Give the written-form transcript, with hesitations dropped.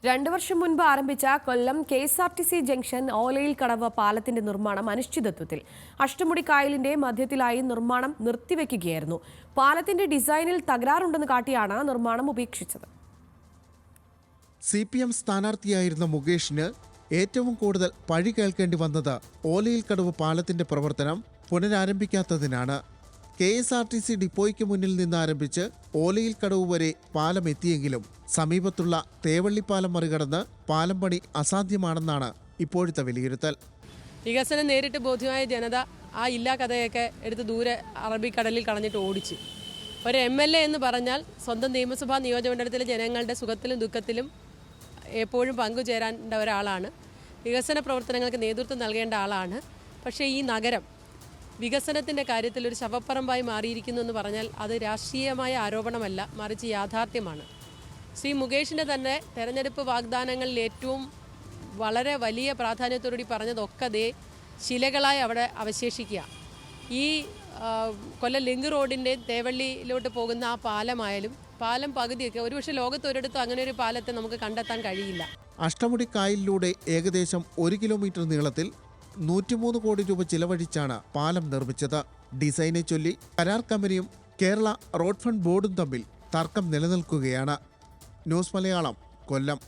2 വർഷം മുൻപ് ആരംഭിച്ച കൊല്ലം KSRTC ജംഗ്ഷൻ ഓലയിൽ കടവ് പാലത്തിന്റെ നിർമ്മാണം അനിശ്ചിതത്വത്തിൽ. അഷ്ടമുടി കായലിന്റെ മധ്യത്തിലായി നിർമ്മാണം നിർത്തിവെക്കുകയായിരുന്നു. പാലത്തിന്റെ ഡിസൈനിൽ തകരാറുണ്ടെന്ന് കാട്ടിയാണ് നിർമ്മാണം ഉപേക്ഷിച്ചത്. CPM സ്ഥാനാർത്ഥിയായിരുന്ന മുകേഷിന് ഏറ്റവും കൂടുതൽ പഴി കേൾക്കേണ്ടി വന്നത് ഓലയിൽ കടവ് പാലത്തിന്റെ പ്രവർത്തനം പുനരാരംഭിക്കാത്തതിനാണ്. KSRTC ഡിപ്പോയ്ക്ക് മുന്നിൽ നിന്ന് ആരംഭിച്ച് ഓലയിൽ കടവ് വരെ പാലം എത്തിയെങ്കിലും സമീപത്തുള്ള തേവള്ളിപ്പാലം മറികടന്ന് പാലം പണി അസാധ്യമാണെന്നാണ് ഇപ്പോഴത്തെ വിലയിരുത്തൽ. വികസനം നേരിട്ട് ബോധ്യമായ ജനത ആ ഇല്ലാ കഥയൊക്കെ എടുത്ത് ദൂരെ അറബിക്കടലിൽ കളഞ്ഞിട്ട് ഓടിച്ചു. ഒരു MLA എന്ന് പറഞ്ഞാൽ സ്വന്തം നിയമസഭാ നിയോജകമണ്ഡലത്തിലെ ജനങ്ങളുടെ സുഖത്തിലും ദുഃഖത്തിലും എപ്പോഴും പങ്കുചേരേണ്ട ഒരാളാണ്. വികസന പ്രവർത്തനങ്ങൾക്ക് നേതൃത്വം നൽകേണ്ട ആളാണ്. പക്ഷേ ഈ നഗരം വികസനത്തിൻ്റെ കാര്യത്തിൽ ഒരു ശവപ്പറമ്പായി മാറിയിരിക്കുന്നു എന്ന് പറഞ്ഞാൽ അത് രാഷ്ട്രീയമായ ആരോപണമല്ല, മറിച്ച് യാഥാർത്ഥ്യമാണ്. ശ്രീ മുകേഷിൻ്റെ തന്നെ തെരഞ്ഞെടുപ്പ് വാഗ്ദാനങ്ങളിൽ ഏറ്റവും വളരെ വലിയ പ്രാധാന്യത്തോടുകൂടി പറഞ്ഞതൊക്കെ ദേ ശിലകളായി അവിടെ അവശേഷിക്കുക. ഈ കൊല്ലം ലിങ്ക് റോഡിൻ്റെ തേവള്ളിയിലോട്ട് പോകുന്ന ആ പാലമായാലും പാലം പകുതിയൊക്കെ ഒരുപക്ഷെ ലോകത്ത് ഒരിടത്തും അങ്ങനെ ഒരു പാലത്തെ നമുക്ക് കണ്ടെത്താൻ കഴിയില്ല. അഷ്ടമുടി കായലിലൂടെ ഏകദേശം 1 കിലോമീറ്റർ നീളത്തിൽ 103 കോടി രൂപ ചിലവഴിച്ചാണ് പാലം നിർമ്മിച്ചത്. ഡിസൈനെ ചൊല്ലി കരാർ കമ്പനിയും കേരള റോഡ് ഫണ്ട് ബോർഡും തമ്മിൽ തർക്കം നിലനിൽക്കുകയാണ്. ന്യൂസ് മലയാളം, കൊല്ലം.